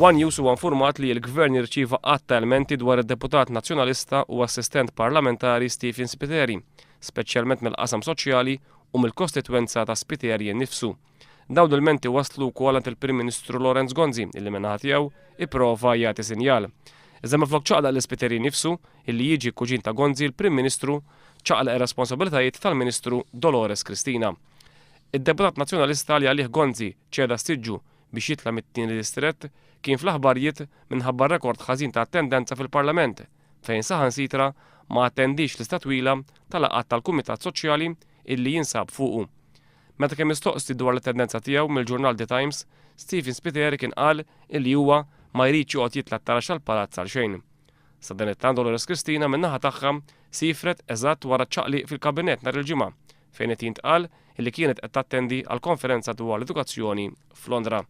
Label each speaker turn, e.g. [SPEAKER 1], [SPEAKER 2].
[SPEAKER 1] One News huwa infurmat li l-Gvern irċieva qatt ta' elementi dwar id-deputat nazzjonalista u assistent parlamentari Stephen Spiteri, speċjalment mill-qasam soċjali u mill-kostitwenza ta' Spiteri innifsu. Dawn l-elementi waslu wkoll għand il-Prim Ministru Lorenz Gonzi illi minnaħa tiegħu ipprova jagħti sinjal. Iżda minflok ċaqlaq l-Spiteri nnifsu illi jiġi kuġin ta' Gonzi il-Prim Ministru ċaqlaq ir-responsabbiltajiet tal-Ministru Dolores Cristina. Id-deputat nazzjonalista li għalih Gonzi ċeda stiġġu biex jitla mit-tieni distrett kien fl-aħbarijiet minħabba rekord ħażin ta' attendenza fil-Parlament fejn saħansitra ma attendix l-lista twila tal-laqgħat tal-Kumitat Soċjali illi jinsab fuqu. Meta kemm mistoqsi dwar l-attendenza tiegħu mill-ġurnal The Times, Stephen Spiteri kien qal illi huwa ma jridx joqgħod jitla t-tarax tal-palazz għal xejn. Sa dan it-tant Dolores Cristina min-naħa tagħha sifret eżatt wara ċaqliq fil-kabinett nhar il-ġimgħa fejn qed jintqal illi kienet qed tattendi għal konferenza dwar l-edukazzjoni f'Londra.